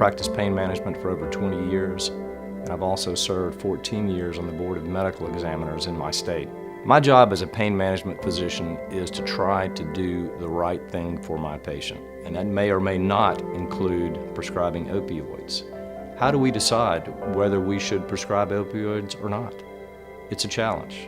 practiced pain management for over 20 years, and I've also served 14 years on the Board of Medical Examiners in my state. My job as a pain management physician is to try to do the right thing for my patient, and that may or may not include prescribing opioids. How do we decide whether we should prescribe opioids or not? It's a challenge.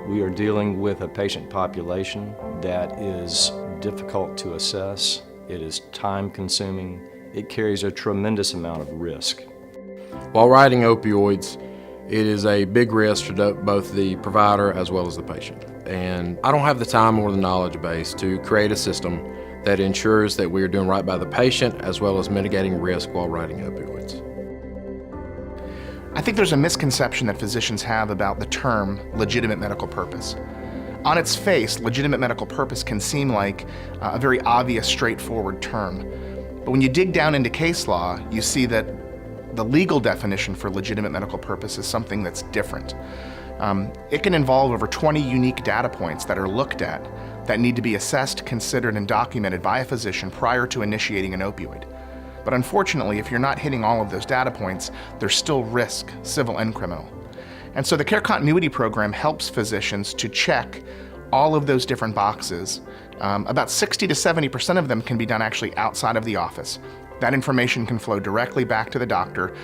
We are dealing with a patient population that is difficult to assess. It is time-consuming. It carries a tremendous amount of risk. While writing opioids, it is a big risk to both the provider as well as the patient. And I don't have the time or the knowledge base to create a system that ensures that we are doing right by the patient as well as mitigating risk while writing opioids. I think there's a misconception that physicians have about the term legitimate medical purpose. On its face, legitimate medical purpose can seem like a very obvious, straightforward term. But when you dig down into case law, you see that the legal definition for legitimate medical purpose is something that's different. It can involve over 20 unique data points that are looked at that need to be assessed, considered, and documented by a physician prior to initiating an opioid. But unfortunately, if you're not hitting all of those data points, there's still risk, civil and criminal. And so the Care Continuity Program helps physicians to check all of those different boxes. About 60 to 70% of them can be done actually outside of the office. That information can flow directly back to the doctor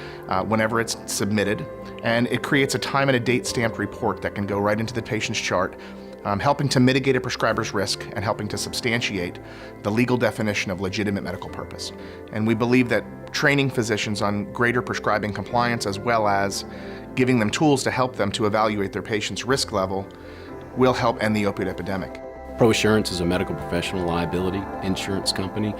whenever it's submitted, and it creates a time and a date stamped report that can go right into the patient's chart, helping to mitigate a prescriber's risk and helping to substantiate the legal definition of legitimate medical purpose. And we believe that training physicians on greater prescribing compliance as well as giving them tools to help them to evaluate their patient's risk level will help end the opioid epidemic. ProAssurance is a medical professional liability insurance company.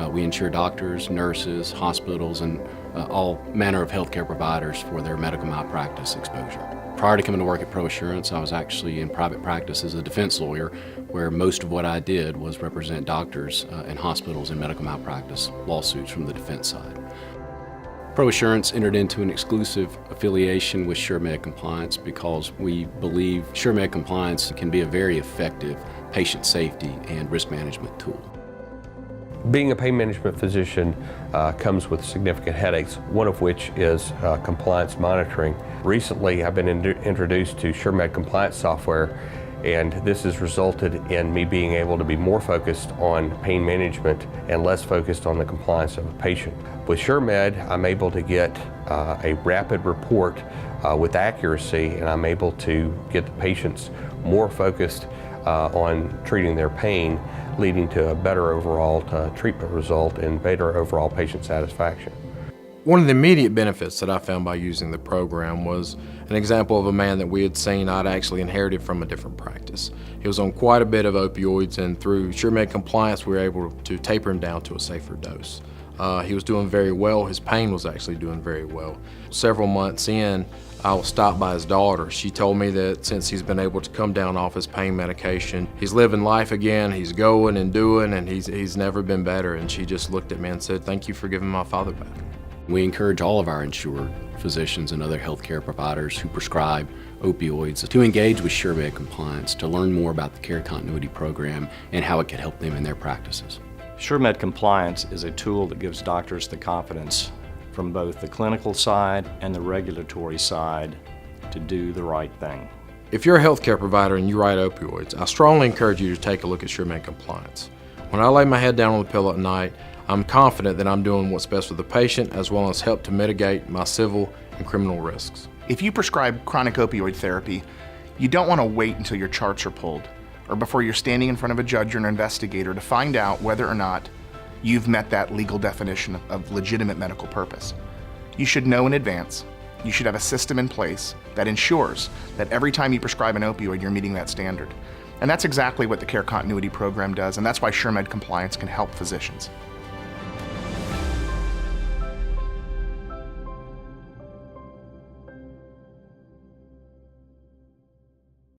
We insure doctors, nurses, hospitals, and all manner of healthcare providers for their medical malpractice exposure. Prior to coming to work at ProAssurance, I was actually in private practice as a defense lawyer, where most of what I did was represent doctors and hospitals in medical malpractice lawsuits from the defense side. ProAssurance entered into an exclusive affiliation with SureMed Compliance because we believe SureMed Compliance can be a very effective patient safety and risk management tool. Being a pain management physician comes with significant headaches, one of which is compliance monitoring. Recently, I've been introduced to SureMed Compliance software, and this has resulted in me being able to be more focused on pain management and less focused on the compliance of a patient. With SureMed, I'm able to get a rapid report with accuracy, and I'm able to get the patients more focused on treating their pain, leading to a better overall treatment result and better overall patient satisfaction. One of the immediate benefits that I found by using the program was an example of a man that we had seen I'd actually inherited from a different practice. He was on quite a bit of opioids, and through SureMed Compliance, we were able to taper him down to a safer dose. He was doing very well. His pain was actually doing very well. Several months in, I was stopped by his daughter. She told me that since he's been able to come down off his pain medication, he's living life again, he's going and doing, and he's never been better. And she just looked at me and said, "Thank you for giving my father back." We encourage all of our insured physicians and other healthcare providers who prescribe opioids to engage with SureMed Compliance to learn more about the Care Continuity Program and how it can help them in their practices. SureMed Compliance is a tool that gives doctors the confidence from both the clinical side and the regulatory side to do the right thing. If you're a healthcare provider and you write opioids, I strongly encourage you to take a look at SureMed Compliance. When I lay my head down on the pillow at night, I'm confident that I'm doing what's best for the patient as well as help to mitigate my civil and criminal risks. If you prescribe chronic opioid therapy, you don't want to wait until your charts are pulled or before you're standing in front of a judge or an investigator to find out whether or not you've met that legal definition of legitimate medical purpose. You should know in advance. You should have a system in place that ensures that every time you prescribe an opioid, you're meeting that standard. And that's exactly what the Care Continuity Program does, and that's why SureMed Compliance can help physicians.